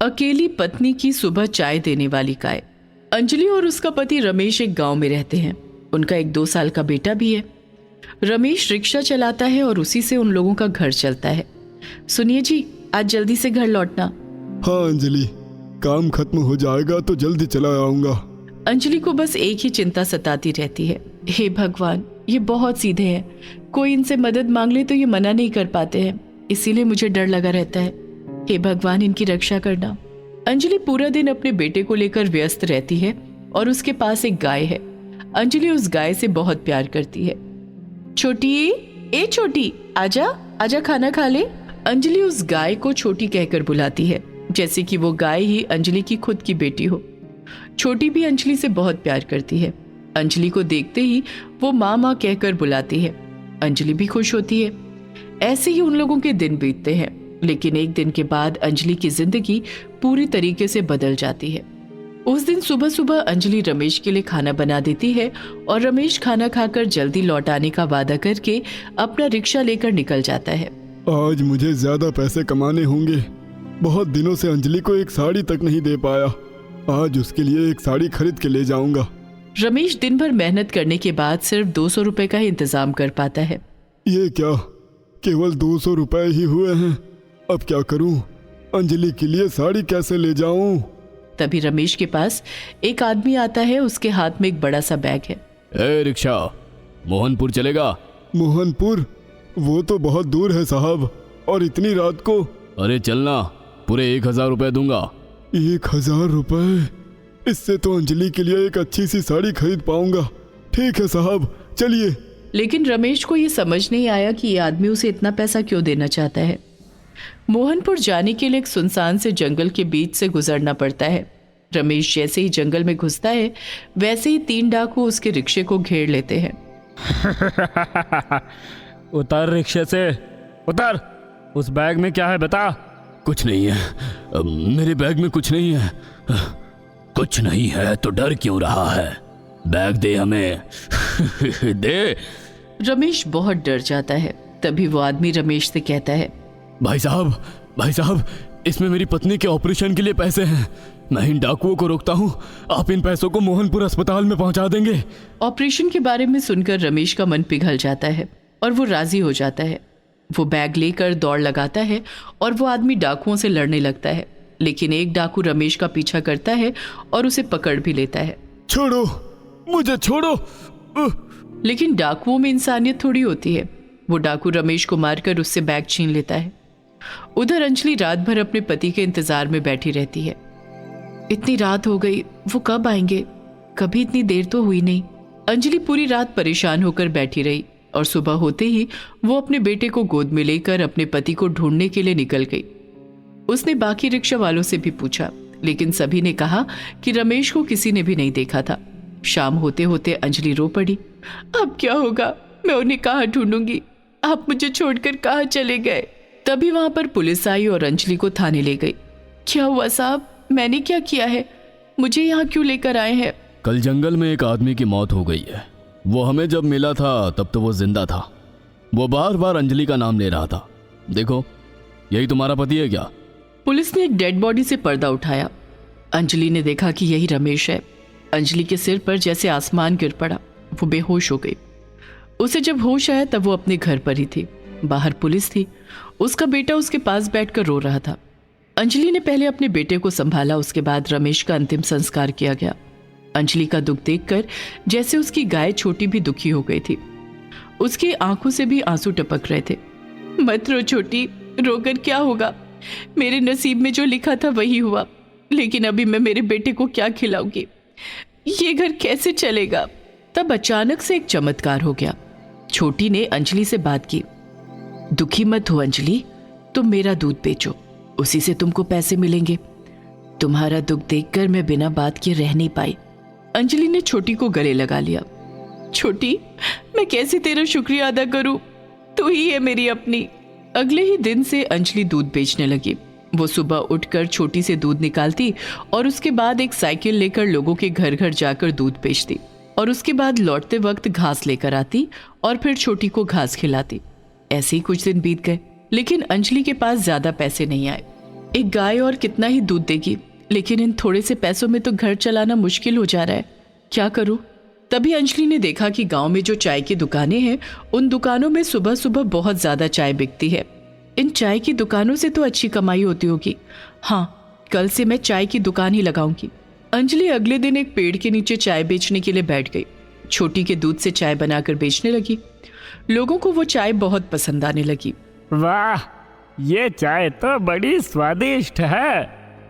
अकेली पत्नी की सुबह चाय देने वाली गाय। अंजलि और उसका पति रमेश एक गांव में रहते हैं। उनका एक 2 साल का बेटा भी है। रमेश रिक्शा चलाता है और उसी से उन लोगों का घर चलता है। सुनिए जी, आज जल्दी से घर लौटना। हाँ अंजलि, काम खत्म हो जाएगा तो जल्दी चला आऊंगा। अंजलि को बस एक ही चिंता सताती रहती है, हे भगवान, ये बहुत सीधे हैं, कोई इनसे मदद मांग ले तो ये मना नहीं कर पाते हैं, इसीलिए मुझे डर लगा रहता है। हे भगवान, इनकी रक्षा करना। अंजलि पूरा दिन अपने बेटे को लेकर व्यस्त रहती है और उसके पास एक गाय है। अंजलि उस गाय से बहुत प्यार करती है। छोटी, ए छोटी, आजा आजा, खाना खा ले। अंजलि उस गाय को छोटी कहकर बुलाती है, जैसे कि वो गाय ही अंजलि की खुद की बेटी हो। छोटी भी अंजलि से बहुत प्यार करती है। अंजलि को देखते ही वो माँ माँ कहकर बुलाती है। अंजलि भी खुश होती है। ऐसे ही उन लोगों के दिन बीतते हैं, लेकिन एक दिन के बाद अंजलि की जिंदगी पूरी तरीके से बदल जाती है। उस दिन सुबह सुबह अंजलि रमेश के लिए खाना बना देती है और रमेश खाना खाकर जल्दी लौट आने का वादा करके अपना रिक्शा लेकर निकल जाता है। आज मुझे ज्यादा पैसे कमाने होंगे। बहुत दिनों से अंजलि को एक साड़ी तक नहीं दे पाया। आज उसके लिए एक साड़ी खरीद के ले जाऊंगा। रमेश दिन भर मेहनत करने के बाद सिर्फ 200 रुपए का ही इंतजाम कर पाता है। ये क्या, केवल 200 रुपए ही हुए हैं। अब क्या करूं? अंजलि के लिए साड़ी कैसे ले जाऊं? तभी रमेश के पास एक आदमी आता है। उसके हाथ में एक बड़ा सा बैग है। ए रिक्शा, मोहनपुर चलेगा? मोहनपुर? वो तो बहुत दूर है साहब, और इतनी रात को। अरे चलना, पूरे 1000 रुपए दूंगा। 1000 रुपए? इससे तो अंजलि के लिए एक अच्छी सी साड़ी खरीद पाऊंगा। ठीक है साहब, चलिए। लेकिन रमेश को ये समझ नहीं आया कि ये आदमी उसे इतना पैसा क्यों देना चाहता है। मोहनपुर जाने के लिए एक सुनसान से जंगल के बीच से गुजरना पड़ता है। रमेश जैसे ही जंगल में घुसता है, वैसे ही 3 डाकू उसके रिक्शे को घेर लेते हैं। उतर रिक्शे से, उतर। उस बैग में क्या है बता। कुछ नहीं है, मेरे बैग में कुछ नहीं है। कुछ नहीं है तो डर क्यों रहा है? बैग दे हमें। दे। रमेश बहुत डर जाता है। तभी वो आदमी रमेश से कहता है, भाई साहब, इसमें मेरी पत्नी के ऑपरेशन के लिए पैसे हैं। मैं इन डाकुओं को रोकता हूँ, आप इन पैसों को मोहनपुर अस्पताल में पहुंचा देंगे। ऑपरेशन के बारे में सुनकर रमेश का मन पिघल जाता है और वो राजी हो जाता है। वो बैग लेकर दौड़ लगाता है और वो आदमी डाकुओं से लड़ने लगता है। लेकिन एक डाकू रमेश का पीछा करता है और उसे पकड़ भी लेता है। छोड़ो, मुझे छोड़ो। लेकिन डाकुओं में इंसानियत थोड़ी होती है। वो डाकू रमेश को मारकर उससे बैग छीन लेता है। उधर अंजलि रात भर अपने पति के इंतजार में बैठी रहती है। इतनी रात हो गई, वो कब आएंगे? कभी इतनी देर तो हुई नहीं। अंजलि पूरी रात परेशान होकर बैठी रही और सुबह होते ही वो अपने बेटे को गोद में लेकर अपने पति को ढूंढने के लिए निकल गई। उसने बाकी रिक्शा वालों से भी पूछा, लेकिन सभी ने कहा कि रमेश को किसी ने भी नहीं देखा था। शाम होते होते अंजलि रो पड़ी। अब क्या होगा? मैं उन्हें कहाँ ढूंढूंगी? आप मुझे छोड़कर कहाँ चले गए? तभी वहां पर पुलिस आई और अंजलि को थाने ले गई। क्या हुआ साहब? मैंने क्या किया है? मुझे यहाँ क्यों लेकर आए हैं? कल जंगल में एक आदमी की मौत हो गई है। वो हमें जब मिला था तब तो वो जिंदा था। वो बार बार अंजलि का नाम ले रहा था। देखो, यही तुम्हारा पति है क्या? पुलिस ने एक डेड बॉडी से पर्दा उठाया। अंजलि ने देखा कि यही रमेश है। अंजलि के सिर पर जैसे आसमान गिर पड़ा। वो बेहोश हो गई। उसे जब होश आया तब वो अपने घर पर ही थी। बाहर पुलिस थी। उसका बेटा उसके पास बैठकर रो रहा था। अंजलि ने पहले अपने बेटे को संभाला, उसके बाद रमेश का अंतिम संस्कार किया गया। अंजलि का दुख देखकर जैसे उसकी गाय छोटी भी दुखी हो गई थी। उसकी आंखों से भी आंसू टपक रहे थे। मत रो छोटी, रोकर क्या होगा? मेरे नसीब में जो लिखा था वही हुआ। लेकिन अभी मैं मेरे बेटे को क्या खिलाऊंगी? ये घर कैसे चलेगा? तब अचानक से एक चमत्कार हो गया। छोटी ने अंजलि से बात की। दुखी मत हो अंजलि, तुम मेरा दूध बेचो, उसी से तुमको पैसे मिलेंगे। तुम्हारा दुख देखकर मैं बिना बात किए रह नहीं पाई। अंजलि ने छोटी को गले लगा लिया। छोटी, मैं कैसे तेरा शुक्रिया अदा करूं? तू ही है मेरी अपनी। अगले ही दिन से अंजलि दूध बेचने लगी। वो सुबह उठकर छोटी से दूध निकालती और उसके बाद एक साइकिल लेकर लोगों के घर घर जाकर दूध बेचती और उसके बाद लौटते वक्त घास लेकर आती और फिर छोटी को घास खिलाती। ऐसे ही कुछ दिन बीत गए, लेकिन अंजलि के पास ज्यादा पैसे नहीं आए। एक गाय और कितना ही दूध देगी, लेकिन इन थोड़े से पैसों में तो घर चलाना मुश्किल हो जा रहा है। क्या करूं? तभी अंजलि ने देखा कि गांव में जो चाय की दुकानें हैं, उन दुकानों में सुबह सुबह बहुत ज्यादा चाय बिकती है। इन चाय की दुकानों से तो अच्छी कमाई होती होगी। हाँ, कल से मैं चाय की दुकान ही लगाऊंगी। अंजलि अगले दिन एक पेड़ के नीचे चाय बेचने के लिए बैठ गई। छोटी के दूध से चाय बनाकर बेचने लगी। लोगों को वो चाय बहुत पसंद आने लगी। वाह, ये चाय तो बड़ी स्वादिष्ट है।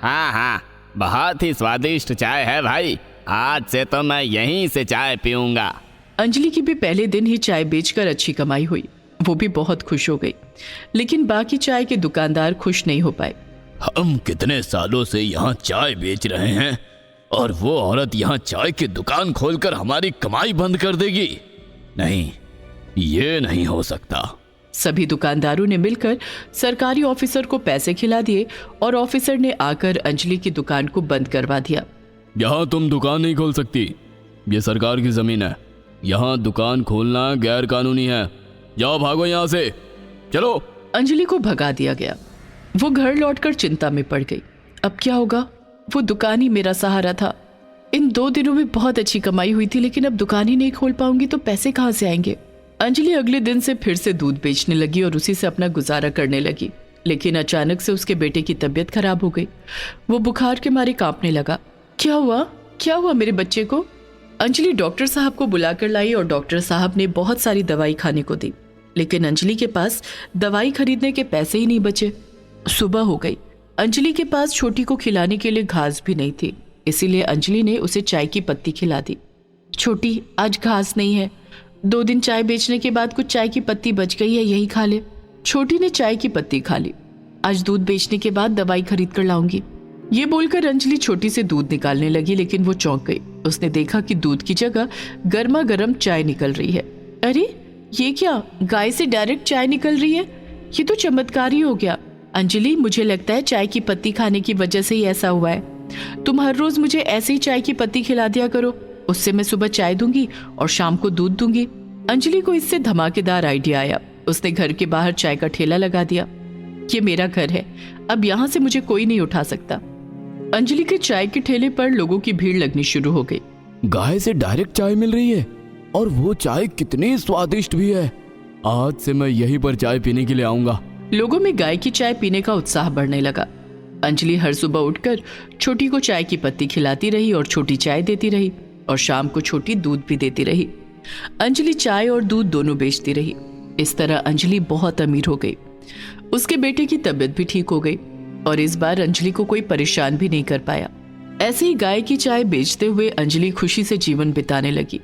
हाँ हाँ, बहुत ही स्वादिष्ट चाय है भाई। आज से तो मैं यहीं से चाय पीऊंगा। अंजलि की भी पहले दिन ही चाय बेचकर अच्छी कमाई हुई। वो भी बहुत खुश हो गई, लेकिन बाकी चाय के दुकानदार खुश नहीं हो पाए। हम कितने सालों से यहाँ चाय बेच रहे हैं और वो औरत यहाँ चाय की दुकान खोलकर हमारी कमाई बंद कर देगी? नहीं, ये नहीं हो सकता। सभी दुकानदारों ने मिलकर सरकारी ऑफिसर को पैसे खिला दिए और ऑफिसर ने आकर अंजलि की दुकान को बंद करवा दिया। यहाँ तुम दुकान नहीं खोल सकती, ये सरकार की जमीन है। यहाँ दुकान खोलना गैर कानूनी है। जाओ, भागो यहाँ से, चलो। अंजलि को भगा दिया गया। वो घर लौटकर चिंता में पड़ गई। अब क्या होगा? वो दुकान ही मेरा सहारा था। इन 2 दिनों में बहुत अच्छी कमाई हुई थी, लेकिन अब दुकान ही नहीं खोल पाऊंगी तो पैसे कहाँ से आएंगे? अंजलि अगले दिन से फिर से दूध बेचने लगी और उसी से अपना गुजारा करने लगी। लेकिन अचानक से उसके बेटे की तबीयत खराब हो गई। वो बुखार के मारे कांपने लगा। क्या हुआ मेरे बच्चे को? अंजलि डॉक्टर साहब को बुलाकर लाई और डॉक्टर साहब ने बहुत सारी दवाई खाने को दी, लेकिन अंजलि के पास दवाई खरीदने के पैसे ही नहीं बचे। सुबह हो गई। अंजलि के पास छोटी को खिलाने के लिए घास भी नहीं थी, इसीलिए अंजलि ने उसे चाय की पत्ती खिला दी। छोटी, आज घास नहीं है। 2 दिन चाय बेचने के बाद कुछ चाय की पत्ती बच गई है, यही खा ले। छोटी ने चाय की पत्ती खा ली। आज दूध बेचने के बाद दवाई खरीद कर लाऊंगी। ये बोलकर अंजलि छोटी से दूध निकालने लगी, लेकिन वो चौंक गई। उसने देखा कि दूध की जगह गर्मा गर्म चाय निकल रही है। अरे ये क्या, गाय से डायरेक्ट चाय निकल रही है? ये तो चमत्कार ही हो गया। अंजलि, मुझे लगता है चाय की पत्ती खाने की वजह से ही ऐसा हुआ है। तुम हर रोज मुझे ऐसे ही चाय की पत्ती खिला दिया करो, उससे मैं सुबह चाय दूंगी और शाम को दूध दूंगी। अंजलि को इससे धमाकेदार आइडिया आया। उसने घर के बाहर चाय का ठेला लगा दिया। ये मेरा घर है, अब यहाँ से मुझे कोई नहीं उठा सकता। अंजलि के चाय के ठेले पर लोगों की भीड़ लगनी शुरू हो गई। गाय से डायरेक्ट चाय मिल रही है और वो चाय कितनी स्वादिष्ट भी है। आज से मैं यहीं पर चाय पीने के लिए आऊंगा। लोगों में गाय की चाय पीने का उत्साह बढ़ने लगा। अंजलि हर सुबह उठकर छोटी को चाय की पत्ती खिलाती रही और छोटी चाय देती रही और शाम को छोटी दूध भी देती रही। अंजलि चाय और दूध दोनों बेचती रही। इस तरह अंजलि बहुत अमीर हो गई। उसके बेटे की तबीयत भी ठीक हो गई और इस बार अंजलि को कोई परेशान भी नहीं कर पाया। ऐसे ही गाय की चाय बेचते हुए अंजलि खुशी से जीवन बिताने लगी।